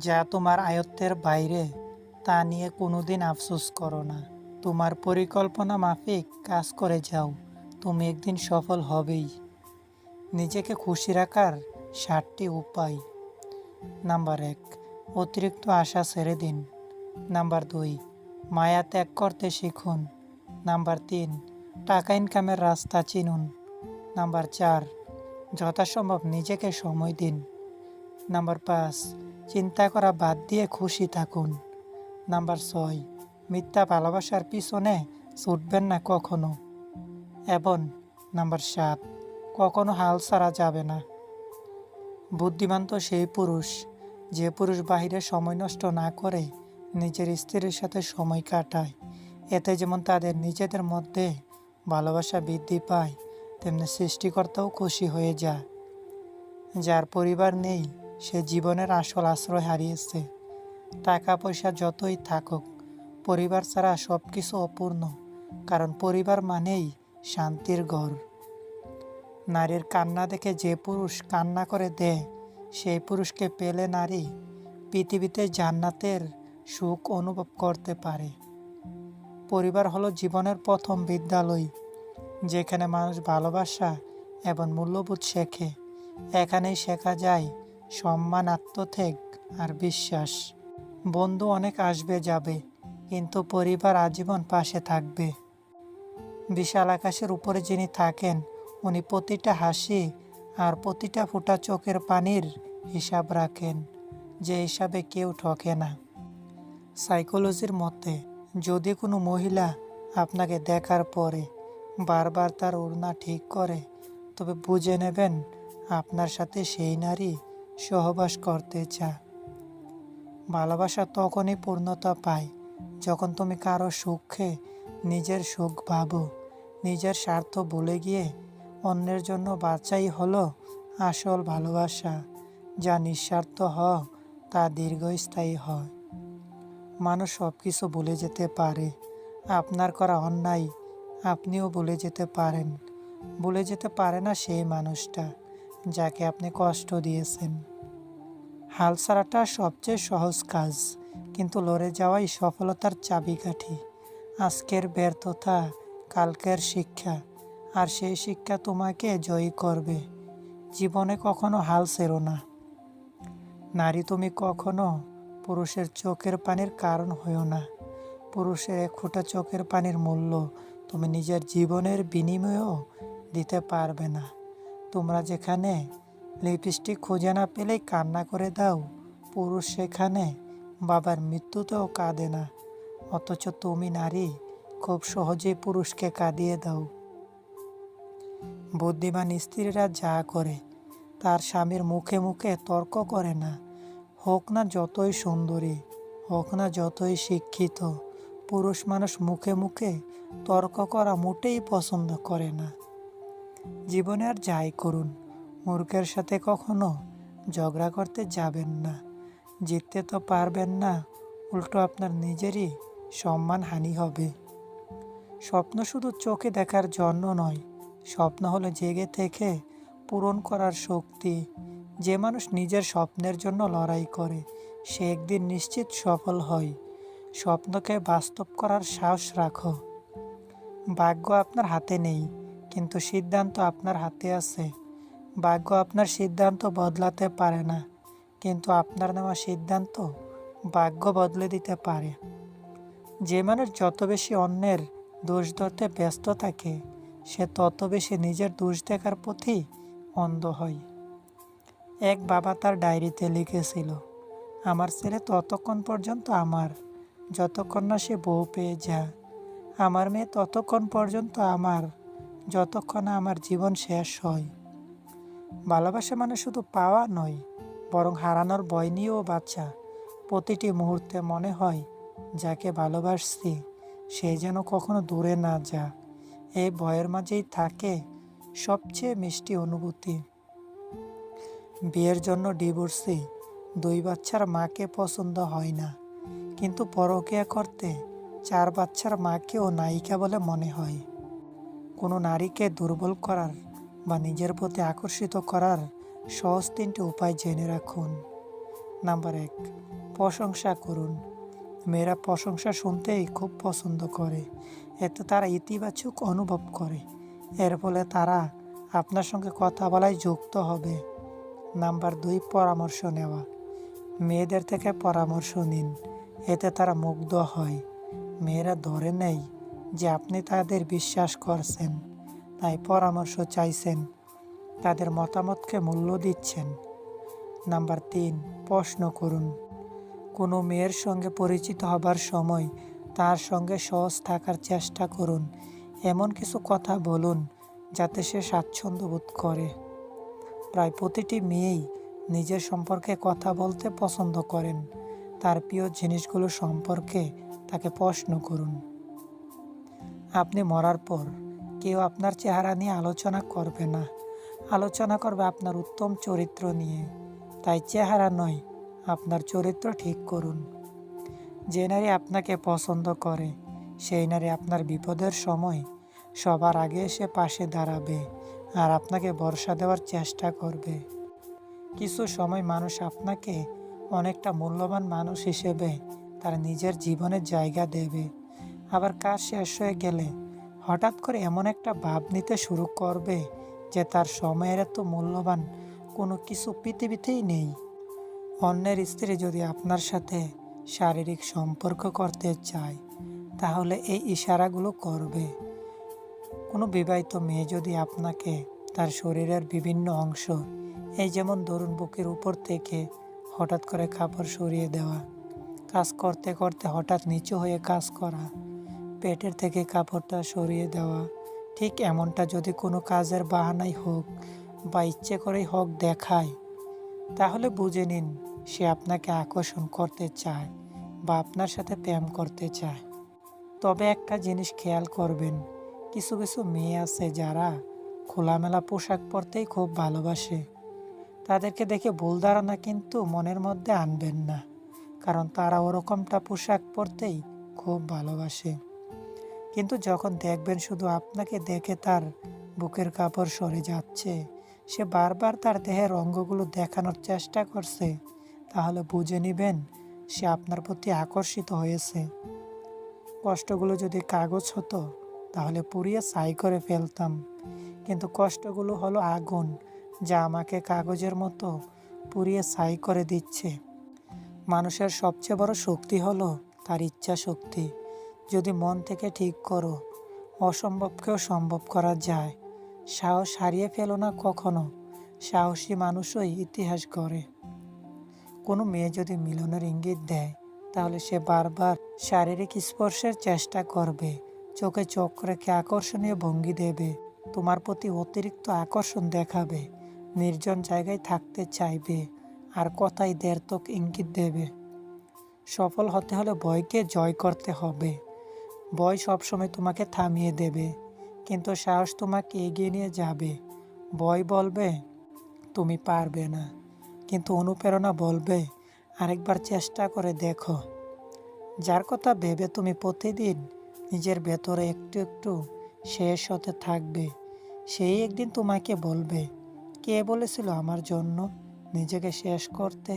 যা তোমার আয়ত্তের বাইরে তা নিয়ে কোনোদিন আফসোস করো না। তোমার পরিকল্পনা মাফিক কাজ করে যাও, তুমি একদিন সফল হবেই। নিজেকে খুশি রাখার 7টি উপায়। নাম্বার 1, অতিরিক্ত আশা ছেড়ে দিন। নাম্বার 2, মায়া ত্যাগ করতে শিখুন। নাম্বার 3, টাকা ইনকামের রাস্তা চিনুন। নাম্বার 4, যথাসম্ভব নিজেকে সময় দিন। নাম্বার 5, চিন্তা করা বাদ দিয়ে খুশি থাকুন। নাম্বার 6, মিথ্যা ভালোবাসার পিছনে ছুটবেন না কখনো। এবং নাম্বার 7, কখনো হাল ছাড়া যাবে না। বুদ্ধিমান তো সেই পুরুষ যে পুরুষ বাহিরে সময় নষ্ট না করে নিজের স্ত্রীর সাথে সময় কাটায়। এতে যেমন তাদের নিজেদের মধ্যে ভালোবাসা বৃদ্ধি পায়, তেমনি সৃষ্টিকর্তাও খুশি হয়ে যায়। যার পরিবার নেই সে জীবনের আসল আশ্রয় হারিয়েছে। টাকা পয়সা যতই থাকুক, পরিবার ছাড়া সব কিছু অপূর্ণ, কারণ পরিবার মানেই শান্তির ঘর। নারীর কান্না দেখে যে পুরুষ কান্না করে দেয়, সেই পুরুষকে পেলে নারী পৃথিবীতে জান্নাতের সুখ অনুভব করতে পারে। পরিবার হলো জীবনের প্রথম বিদ্যালয়, যেখানে মানুষ ভালোবাসা এবং মূল্যবোধ শেখে। এখানেই শেখা যায় সম্মান, আত্মত্যাগ আর বিশ্বাস। বন্ধু অনেক আসবে যাবে, কিন্তু পরিবার আজীবন পাশে থাকবে। বিশাল আকাশের উপরে যিনি থাকেন, উনি প্রতিটা হাসি আর প্রতিটা ফোঁটা চোখের পানির হিসাব রাখেন, যে হিসাবে কেউ ঠকে না। সাইকোলজির মতে, যদি কোনো মহিলা আপনাকে দেখার পরে বারবার তার ওড়না ঠিক করে, তবে বুঝে নেবেন আপনার সাথে সেই নারী সহবাস করতে চায়। ভালোবাসা তখনই পূর্ণতা পায় যখন তুমি কারো সুখে নিজের সুখ ভাবো। নিজের স্বার্থ ভুলে গিয়ে অন্যের জন্য বাঁচাই হলো আসল ভালোবাসা। যা নিঃস্বার্থ হয় তা দীর্ঘস্থায়ী হয়। মানুষ সব কিছু ভুলে যেতে পারে, আপনার করা অন্যায় আপনিও ভুলে যেতে পারেন। ভুলে যেতে পারে না সেই মানুষটা যাকে আপনি কষ্ট দিয়েছেন। হাল ছাড়াটা সবচেয়ে সহজ কাজ, কিন্তু লড়ে যাওয়াই সফলতার চাবিকাঠি। আজকের ব্যর্থতা কালকের শিক্ষা, আর সেই শিক্ষা তোমাকে জয়ী করবে। জীবনে কখনো হাল ছেড়ো না। নারী, তুমি কখনো পুরুষের চোখের পানির কারণ হইও না। পুরুষের এক ফোঁটা চোখের পানির মূল্য তুমি নিজের জীবনের বিনিময়েও দিতে পারবে না। তোমরা যেখানে লিপস্টিক খুঁজে না পেলেই কান্না করে দাও, পুরুষ সেখানে বাবার মৃত্যুতেও কাঁদে না। অথচ তুমি নারী খুব সহজেই পুরুষকে কাঁদিয়ে দাও। বুদ্ধিমান স্ত্রীরা যা করে তার স্বামীর মুখে মুখে তর্ক করে না। হোক না যতই সুন্দরী, হোক না যতই শিক্ষিত, পুরুষ মানুষ মুখে মুখে তর্ক করা মোটেই পছন্দ করে না। জীবনে আর যাই করুন, মূর্খের সাথে কখনো ঝগড়া করতে যাবেন না। জিততে তো পারবেন না, উল্টো আপনার নিজেরই সম্মানহানি হবে। স্বপ্ন শুধু চোখে দেখার জন্য নয়, স্বপ্ন হলো জেগে থেকে পূরণ করার শক্তি। যে মানুষ নিজের স্বপ্নের জন্য লড়াই করে, সে একদিন নিশ্চিত সফল হয়। স্বপ্নকে বাস্তব করার সাহস রাখো। ভাগ্য আপনার হাতে নেই, কিন্তু সিদ্ধান্ত আপনার হাতে আছে। ভাগ্য আপনার সিদ্ধান্ত বদলাতে পারে না, কিন্তু আপনার নেওয়া সিদ্ধান্ত ভাগ্য বদলে দিতে পারে। যে মানুষ যত বেশি অন্যের দোষ ধরতে ব্যস্ত থাকে, সে তত বেশি নিজের দোষ দেখার প্রতি অন্ধ হয়। এক বাবা তার ডায়েরিতে লিখেছিল, আমার ছেলে ততক্ষণ পর্যন্ত আমার, যতক্ষণ না সে বউ পেয়ে যায়। আমার মেয়ে ততক্ষণ পর্যন্ত আমার, যতক্ষণ না আমার জীবন শেষ হয়। ভালোবাসা মানে শুধু পাওয়া নয়, বরং হারানোর ভয় নিয়েও বাঁচা। প্রতিটি মুহূর্তে মনে হয় যাকে ভালোবাসছি সে যেন কখনো দূরে না যা। এই ভয়ের মাঝেই থাকে সবচেয়ে মিষ্টি অনুভূতি। বিয়ের জন্য ডিভোর্সি 2 বাচ্চার মাকে পছন্দ হয় না, কিন্তু পরকীয়া করতে 4 বাচ্চার মাকেও নায়িকা বলে মনে হয়। কোনো নারীকে দুর্বল করার বা নিজের প্রতি আকর্ষিত করার সহজ 3টি উপায় জেনে রাখুন। নাম্বার 1, প্রশংসা করুন। মেয়েরা প্রশংসা শুনতেই খুব পছন্দ করে। এতে তারা ইতিবাচক অনুভব করে। এর ফলে তারা আপনার সঙ্গে কথা বলায় যুক্ত হবে। নাম্বার 2, পরামর্শ নেওয়া। মেয়েদের থেকে পরামর্শ নিন। এতে তারা মুগ্ধ হয়। মেয়েরা ধরে নেয় যে আপনি তাদের বিশ্বাস করছেন, তাই পরামর্শ চাইছেন, তাদের মতামতকে মূল্য দিচ্ছেন। নাম্বার 3, প্রশ্ন করুন। কোনো মেয়ের সঙ্গে পরিচিত হবার সময় তার সঙ্গে সহজ থাকার চেষ্টা করুন। এমন কিছু কথা বলুন যাতে সে স্বাচ্ছন্দ্য বোধ করে। প্রায় প্রতিটি মেয়েই নিজের সম্পর্কে কথা বলতে পছন্দ করেন। তার প্রিয় জিনিসগুলো সম্পর্কে তাকে প্রশ্ন করুন। আপনি মরার পর কেউ আপনার চেহারা নিয়ে আলোচনা করবে না, আলোচনা করবে আপনার উত্তম চরিত্র নিয়ে। তাই চেহারা নয়, আপনার চরিত্র ঠিক করুন। যে নারী আপনাকে পছন্দ করে সেই নারী আপনার বিপদের সময় সবার আগে এসে পাশে দাঁড়াবে আর আপনাকে ভরসা দেওয়ার চেষ্টা করবে। কিছু সময় মানুষ আপনাকে অনেকটা মূল্যবান মানুষ হিসেবে তার নিজের জীবনের জায়গা দেবে। আবার কাজ শেষ হয়ে গেলে হঠাৎ করে এমন একটা ভাব নিতে শুরু করবে যে তার সময়ের এত মূল্যবান কোনো কিছু পৃথিবীতেই নেই। অন্যের স্ত্রী যদি আপনার সাথে শারীরিক সম্পর্ক করতে চায় তাহলে এই ইশারাগুলো করবে। কোনো বিবাহিত মেয়ে যদি আপনাকে তার শরীরের বিভিন্ন অংশ, এই যেমন ধরুন বুকের উপর থেকে হঠাৎ করে কাপড় সরিয়ে দেওয়া, কাজ করতে করতে হঠাৎ নিচু হয়ে কাজ করা, পেটের থেকে কাপড়টা সরিয়ে দেওয়া, ঠিক এমনটা যদি কোনো কাজের বাহানাই হোক বা ইচ্ছে করেই হোক দেখায়, তাহলে বুঝে নিন সে আপনাকে আকর্ষণ করতে চায় বা আপনার সাথে প্রেম করতে চায়। তবে একটা জিনিস খেয়াল করবেন, কিছু কিছু মেয়ে আছে যারা খোলামেলা পোশাক পরতেই খুব ভালোবাসে। তাদেরকে দেখে ভুল ধারণা কিন্তু মনের মধ্যে আনবেন না, কারণ তারা ওরকমটা পোশাক পরতেই খুব ভালোবাসে। কিন্তু যখন দেখবেন শুধু আপনাকে দেখে তার বুকের কাপড় সরে যাচ্ছে, সে বারবার তার দেহের অঙ্গগুলো দেখানোর চেষ্টা করছে, তাহলে বুঝে নেবেন সে আপনার প্রতি আকর্ষিত হয়েছে। কষ্টগুলো যদি কাগজ হতো তাহলে পুড়িয়ে ছাই করে ফেলতাম, কিন্তু কষ্টগুলো হলো আগুন যা আমাকে কাগজের মতো পুড়িয়ে ছাই করে দিচ্ছে। মানুষের সবচেয়ে বড় শক্তি হলো তার ইচ্ছা শক্তি। যদি মন থেকে ঠিক করো, অসম্ভবকেও সম্ভব করা যায়। সাহস হারিয়ে ফেলো না কখনো, সাহসী মানুষই ইতিহাস গড়ে। কোনো মেয়ে যদি মিলনের ইঙ্গিত দেয় তাহলে সে বারবার শারীরিক স্পর্শের চেষ্টা করবে, চোখে চোখ রেখে আকর্ষণীয় ভঙ্গি দেবে, তোমার প্রতি অতিরিক্ত আকর্ষণ দেখাবে, নির্জন জায়গায় থাকতে চাইবে আর কথায় দ্ব্যর্থক ইঙ্গিত দেবে। সফল হতে হলে ভয়কে জয় করতে হবে। ভয় সবসময় তোমাকে থামিয়ে দেবে, কিন্তু সাহস তোমাকে এগিয়ে নিয়ে যাবে। ভয় বলবে তুমি পারবে না, কিন্তু অনুপ্রেরণা বলবে আরেকবার চেষ্টা করে দেখো। যার কথা ভেবে তুমি প্রতিদিন নিজের ভেতরে একটু একটু শেষ হতে থাকবে, সেই একদিন তোমাকে বলবে, কে বলেছিল আমার জন্য নিজেকে শেষ করতে।